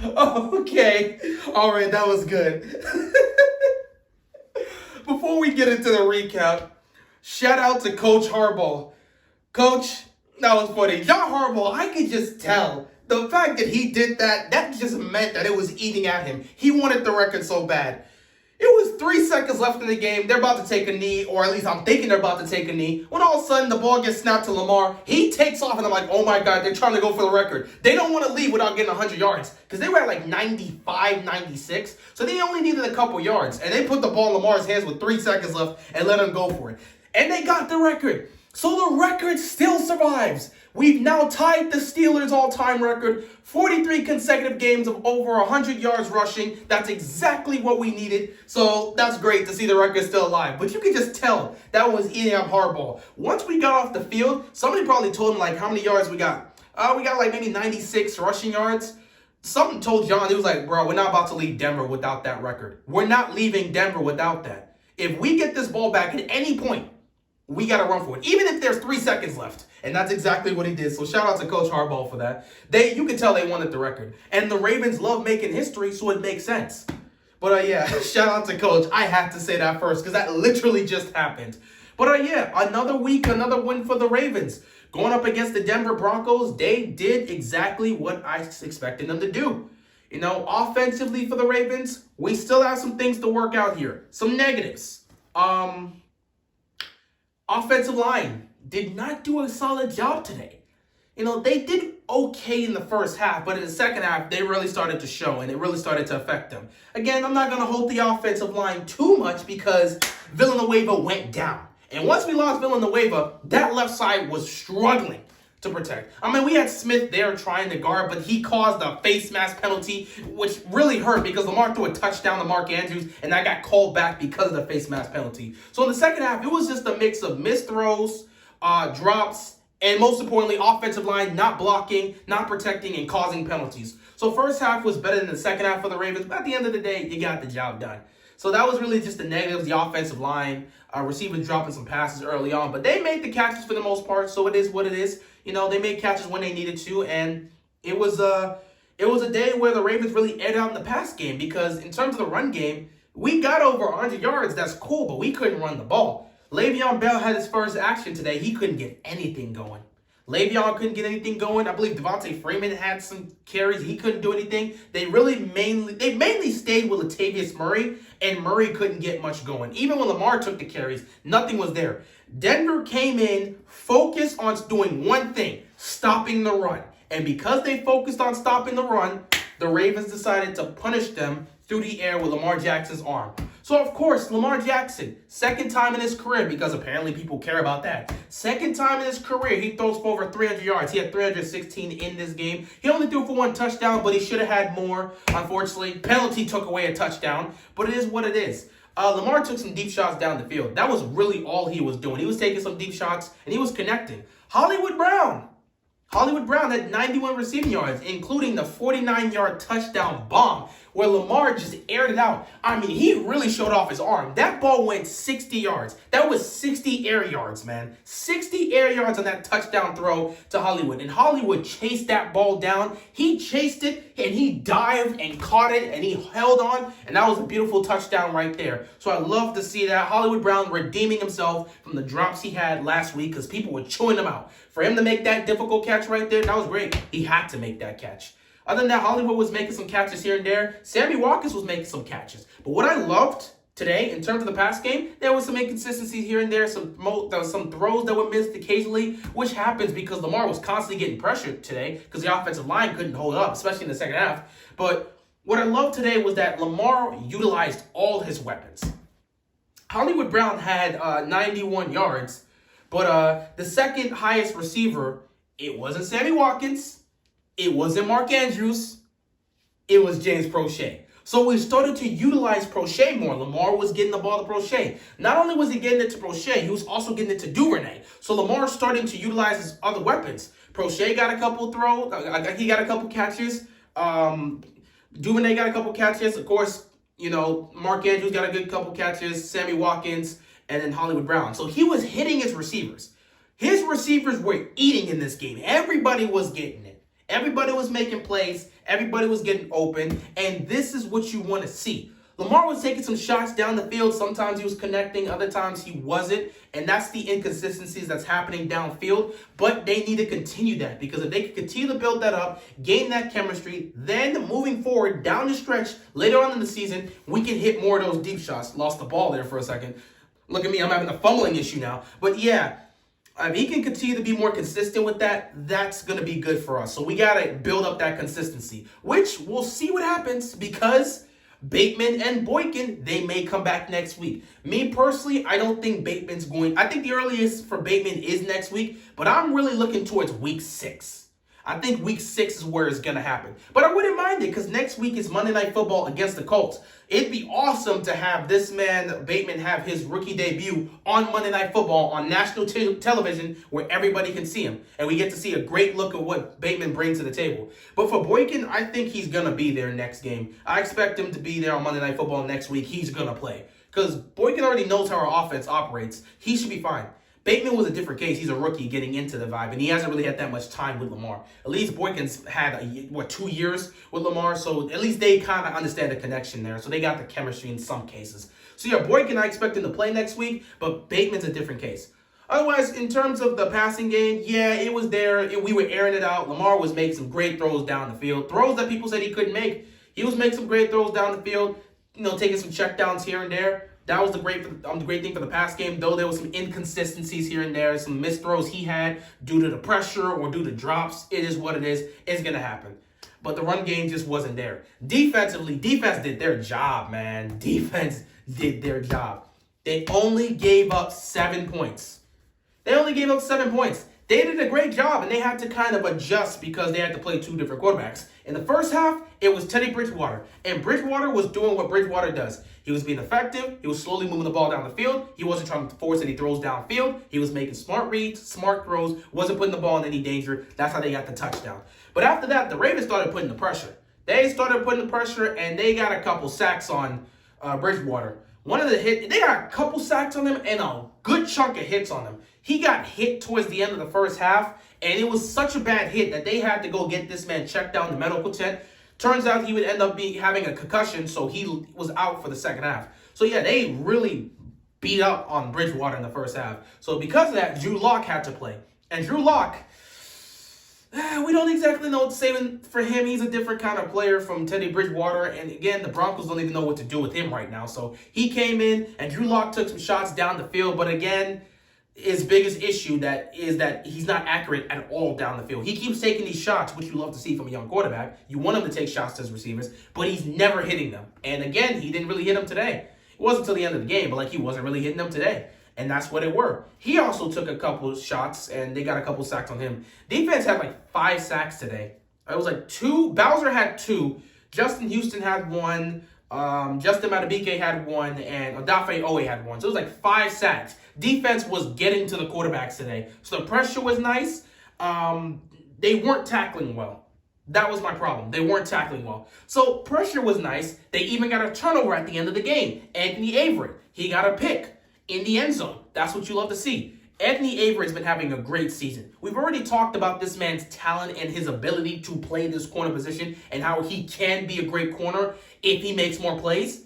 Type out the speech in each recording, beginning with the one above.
Okay. All right, that was good. Before we get into the recap, shout out to Coach Harbaugh. Coach, that was funny. John Harbaugh, I could just tell. The fact that he did that, that just meant that it was eating at him. He wanted the record so bad. It was 3 seconds left in the game. They're about to take a knee, or at least I'm thinking they're about to take a knee. When all of a sudden the ball gets snapped to Lamar, he takes off, and I'm like, oh my God, they're trying to go for the record. They don't want to leave without getting 100 yards because they were at like 95, 96. So they only needed a couple yards, and they put the ball in Lamar's hands with 3 seconds left and let him go for it. And they got the record. So the record still survives. We've now tied the Steelers' all-time record, 43 consecutive games of over 100 yards rushing. That's exactly what we needed. So that's great to see the record still alive. But you could just tell that was eating up Harbaugh. Once we got off the field, somebody probably told him, like, how many yards we got. We got like maybe 96 rushing yards. Something told John, he was like, bro, we're not about to leave Denver without that record. We're not leaving Denver without that. If we get this ball back at any point, we got to run for it, even if there's 3 seconds left. And that's exactly what he did. So shout out to Coach Harbaugh for that. You can tell they wanted the record. And the Ravens love making history, so it makes sense. But yeah, shout out to Coach. I had to say that first because that literally just happened. But yeah, another week, another win for the Ravens. Going up against the Denver Broncos, they did exactly what I expected them to do. You know, offensively for the Ravens, we still have some things to work out here. Some negatives. Offensive line did not do a solid job today. You know, they did okay in the first half, but in the second half, they really started to show, and it really started to affect them. Again, I'm not going to hold the offensive line too much because Villanueva went down. And once we lost Villanueva, that left side was struggling to protect. I mean, we had Smith there trying to guard, but he caused a face mask penalty, which really hurt because Lamar threw a touchdown to Mark Andrews, and that got called back because of the face mask penalty. So in the second half, it was just a mix of missed throws, drops, and most importantly, offensive line not blocking, not protecting, and causing penalties. So first half was better than the second half for the Ravens, but at the end of the day, you got the job done. So that was really just the negatives, the offensive line, receivers dropping some passes early on, but they made the catches for the most part, so it is what it is. You know, they made catches when they needed to, and it was a day where the Ravens really aired out in the pass game because in terms of the run game, we got over 100 yards. That's cool, but we couldn't run the ball. Le'Veon Bell had his first action today. He couldn't get anything going. Le'Veon couldn't get anything going. I believe Devontae Freeman had some carries. He couldn't do anything. They mainly stayed with Latavius Murray, and Murray couldn't get much going. Even when Lamar took the carries, nothing was there. Denver came in focused on doing one thing, stopping the run. And because they focused on stopping the run, the Ravens decided to punish them through the air with Lamar Jackson's arm. So, of course, Lamar Jackson, second time in his career, because apparently people care about that. Second time in his career, he throws for over 300 yards. He had 316 in this game. He only threw for 1 touchdown, but he should have had more. Unfortunately, penalty took away a touchdown, but it is what it is. Lamar took some deep shots down the field. That was really all he was doing. He was taking some deep shots, and he was connecting. Hollywood Brown had 91 receiving yards, including the 49-yard touchdown bomb where Lamar just aired it out. I mean, he really showed off his arm. That ball went 60 yards. That was 60 air yards, man. 60 air yards on that touchdown throw to Hollywood. And Hollywood chased that ball down. He chased it, and he dived and caught it, and he held on, and that was a beautiful touchdown right there. So I love to see that. Hollywood Brown redeeming himself from the drops he had last week because people were chewing him out. For him to make that difficult catch right there, that was great. He had to make that catch. Other than that, Hollywood was making some catches here and there. Sammy Watkins was making some catches. But what I loved today, in terms of the pass game, there was some inconsistencies here and there. There was some throws that were missed occasionally, which happens because Lamar was constantly getting pressured today because the offensive line couldn't hold up, especially in the second half. But what I loved today was that Lamar utilized all his weapons. Hollywood Brown had 91 yards, but the second highest receiver, it wasn't Sammy Watkins. It wasn't Mark Andrews. It was James Prochet. So we started to utilize Prochet more. Lamar was getting the ball to Prochet. Not only was he getting it to Prochet, he was also getting it to Duvernay. So Lamar starting to utilize his other weapons. Prochet got a couple throws. He got a couple catches. Duvernay got a couple catches. Of course, you know, Mark Andrews got a good couple catches. Sammy Watkins, and then Hollywood Brown. So he was hitting his receivers. His receivers were eating in this game. Everybody was getting it. Everybody was making plays. Everybody was getting open. And this is what you want to see. Lamar was taking some shots down the field. Sometimes he was connecting. Other times he wasn't. And that's the inconsistencies that's happening downfield. But they need to continue that, because if they can continue to build that up, gain that chemistry, then moving forward down the stretch later on in the season, we can hit more of those deep shots. Lost the ball there for a second. Look at me. I'm having a fumbling issue now. But yeah, if he can continue to be more consistent with that, that's going to be good for us. So we got to build up that consistency, which we'll see what happens, because Bateman and Boykin, they may come back next week. Me personally, I don't think Bateman's going. I think the earliest for Bateman is next week, but I'm really looking towards week 6. I think week 6 is where it's going to happen. But I wouldn't mind it, because next week is Monday Night Football against the Colts. It'd be awesome to have this man, Bateman, have his rookie debut on Monday Night Football on national television, where everybody can see him. And we get to see a great look at what Bateman brings to the table. But for Boykin, I think he's going to be there next game. I expect him to be there on Monday Night Football next week. He's going to play, because Boykin already knows how our offense operates. He should be fine. Bateman was a different case. He's a rookie getting into the vibe, and he hasn't really had that much time with Lamar. At least Boykin's had, 2 years with Lamar, so at least they kind of understand the connection there. So they got the chemistry in some cases. So yeah, Boykin, I expect him to play next week, but Bateman's a different case. Otherwise, in terms of the passing game, yeah, it was there. We were airing it out. Lamar was making some great throws down the field. Throws that people said he couldn't make. He was making some great throws down the field, taking some checkdowns here and there. That was the great thing for the pass game, though there was some inconsistencies here and there, some missed throws he had due to the pressure or due to drops. It is what it is. It's going to happen. But the run game just wasn't there. Defensively, defense did their job, man. Defense did their job. They only gave up 7 points. They did a great job, and they had to kind of adjust because they had to play 2 different quarterbacks. In the first half, it was Teddy Bridgewater, and Bridgewater was doing what Bridgewater does. He was being effective. He was slowly moving the ball down the field. He wasn't trying to force any throws downfield. He was making smart reads, smart throws, wasn't putting the ball in any danger. That's how they got the touchdown. But after that, the Ravens started putting the pressure. They got a couple sacks on Bridgewater. They got a couple sacks on him and a good chunk of hits on him. He got hit towards the end of the first half, and it was such a bad hit that they had to go get this man checked out in the medical tent. Turns out he would end up having a concussion, so he was out for the second half. So yeah, they really beat up on Bridgewater in the first half. So because of that, Drew Lock had to play. And Drew Lock, we don't exactly know what to say for him. He's a different kind of player from Teddy Bridgewater. And again, the Broncos don't even know what to do with him right now. So he came in, and Drew Lock took some shots down the field. But again, his biggest issue is that he's not accurate at all down the field. He keeps taking these shots, which you love to see from a young quarterback. You want him to take shots to his receivers, but he's never hitting them. And again, he didn't really hit them today. It wasn't until the end of the game, but he wasn't really hitting them today. And that's what it were. He also took a couple shots, and they got a couple sacks on him. Defense had 5 sacks today. It was 2. Bowser had 2. Justin Houston had 1. Justin Madubuike had 1, and Odafe Owe had 1. So it was 5 sacks. Defense was getting to the quarterbacks today. So the pressure was nice. They weren't tackling well. That was my problem. They weren't tackling well. So pressure was nice. They even got a turnover at the end of the game. Anthony Avery, he got a pick in the end zone. That's what you love to see. Anthony Avery has been having a great season. We've already talked about this man's talent and his ability to play this corner position and how he can be a great corner if he makes more plays.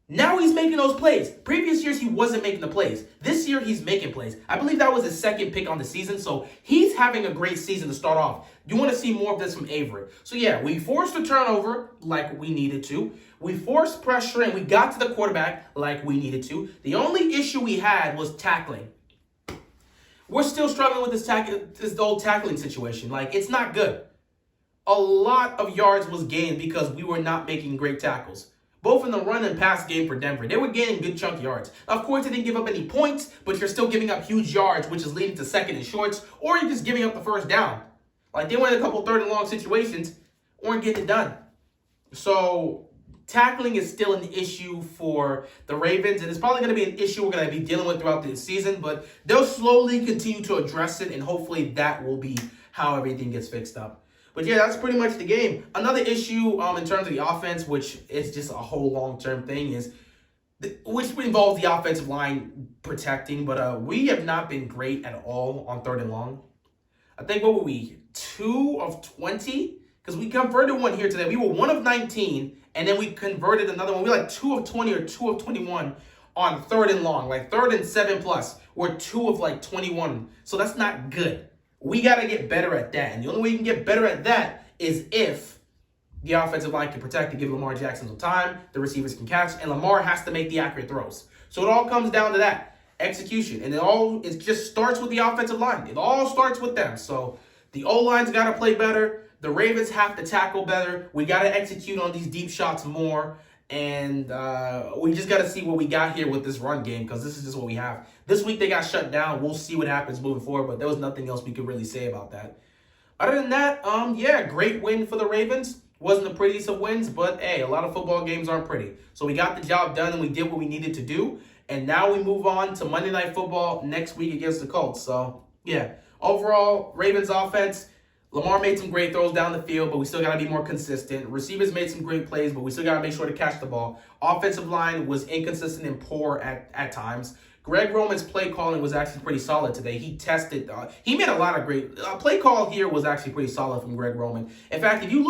Now he's making those plays. Previous years, he wasn't making the plays. This year, he's making plays. I believe that was his 2nd pick on the season, so he's having a great season to start off. You want to see more of this from Avery. So yeah, we forced a turnover like we needed to. We forced pressure, and we got to the quarterback like we needed to. The only issue we had was tackling. We're still struggling with this old tackling situation. It's not good. A lot of yards was gained because we were not making great tackles. Both in the run and pass game for Denver. They were gaining good chunk yards. Of course, they didn't give up any points, but you're still giving up huge yards, which is leading to 2nd and shorts, or you're just giving up the first down. They went in a couple 3rd and long situations, weren't getting it done. So tackling is still an issue for the Ravens, and it's probably going to be an issue we're going to be dealing with throughout the season, but they'll slowly continue to address it, and hopefully that will be how everything gets fixed up. But yeah, that's pretty much the game. Another issue in terms of the offense, which is just a whole long-term thing, which involves the offensive line protecting, but we have not been great at all on 3rd and long. I think, what were we, 2 of 20, because we converted one here today. We were 1 of 19, and then we converted another one. We were like 2 of 20 or 2 of 21 on 3rd and long, like 3rd and 7+. We're 2 of like 21. So that's not good. We got to get better at that. And the only way you can get better at that is if the offensive line can protect and give Lamar Jackson some time, the receivers can catch, and Lamar has to make the accurate throws. So it all comes down to that, execution. And it just starts with the offensive line. It all starts with them. So the O-line's got to play better. The Ravens have to tackle better. We got to execute on these deep shots more. And we just got to see what we got here with this run game, because this is just what we have. This week they got shut down. We'll see what happens moving forward, but there was nothing else we could really say about that. Other than that, yeah, great win for the Ravens. Wasn't the prettiest of wins, but hey, a lot of football games aren't pretty. So we got the job done and we did what we needed to do. And now we move on to Monday Night Football next week against the Colts. So, yeah, overall, Ravens offense, Lamar made some great throws down the field, but we still got to be more consistent. Receivers made some great plays, but we still got to make sure to catch the ball. Offensive line was inconsistent and poor at times. Greg Roman's play calling was actually pretty solid today. He tested, he made a lot of great play call here was actually pretty solid from Greg Roman. In fact, if you've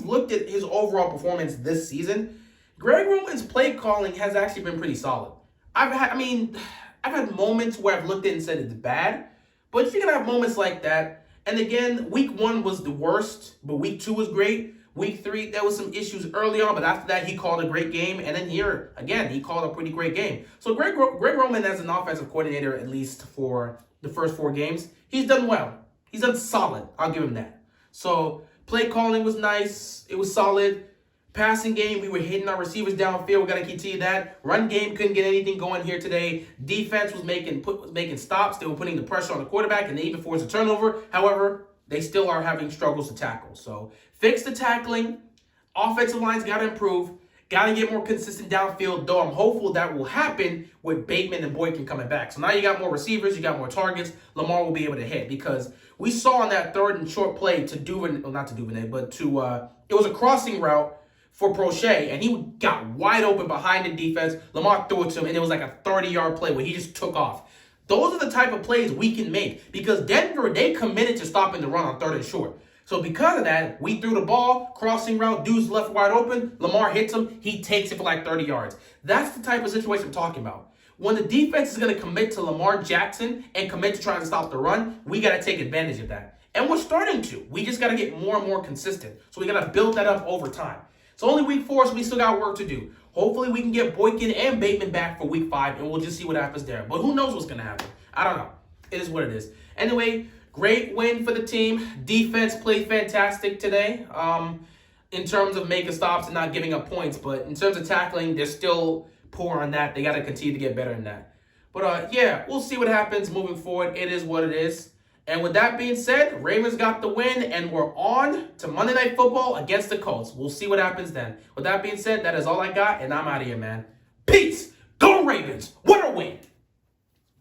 looked at his overall performance this season, Greg Roman's play calling has actually been pretty solid. I've had moments where I've looked at it and said it's bad, but you're gonna have moments like that. And again, week 1 was the worst, but week 2 was great. Week 3, there was some issues early on, but after that, he called a great game. And then here, again, he called a pretty great game. So Greg Roman, as an offensive coordinator, at least for the first 4 games, he's done well. He's done solid. I'll give him that. So play calling was nice. It was solid. Passing game, we were hitting our receivers downfield. We got to continue that. Run game, couldn't get anything going here today. Defense was making stops. They were putting the pressure on the quarterback, and they even forced a turnover. However, they still are having struggles to tackle. So fix the tackling. Offensive line's got to improve. Got to get more consistent downfield, though I'm hopeful that will happen with Bateman and Boykin coming back. So now you got more receivers, you got more targets. Lamar will be able to hit, because we saw on that 3rd and short play to Duvernay, well, not to Duvernay, but to, it was a crossing route for Prochet, and he got wide open behind the defense. Lamar threw it to him, and it was like a 30-yard play where he just took off. Those are the type of plays we can make, because Denver, they committed to stopping the run on 3rd and short. So because of that, we threw the ball, crossing route, dude's left wide open, Lamar hits him, he takes it for like 30 yards. That's the type of situation I'm talking about. When the defense is going to commit to Lamar Jackson and commit to trying to stop the run, we got to take advantage of that. And we're starting to. We just got to get more and more consistent. So we got to build that up over time. It's only week 4, so we still got work to do. Hopefully we can get Boykin and Bateman back for week 5, and we'll just see what happens there. But who knows what's going to happen? I don't know. It is what it is. Anyway, great win for the team. Defense played fantastic today in terms of making stops and not giving up points. But in terms of tackling, they're still poor on that. They got to continue to get better in that. But yeah, we'll see what happens moving forward. It is what it is. And with that being said, Ravens got the win, and we're on to Monday Night Football against the Colts. We'll see what happens then. With that being said, that is all I got, and I'm out of here, man. Peace. Go Ravens. What?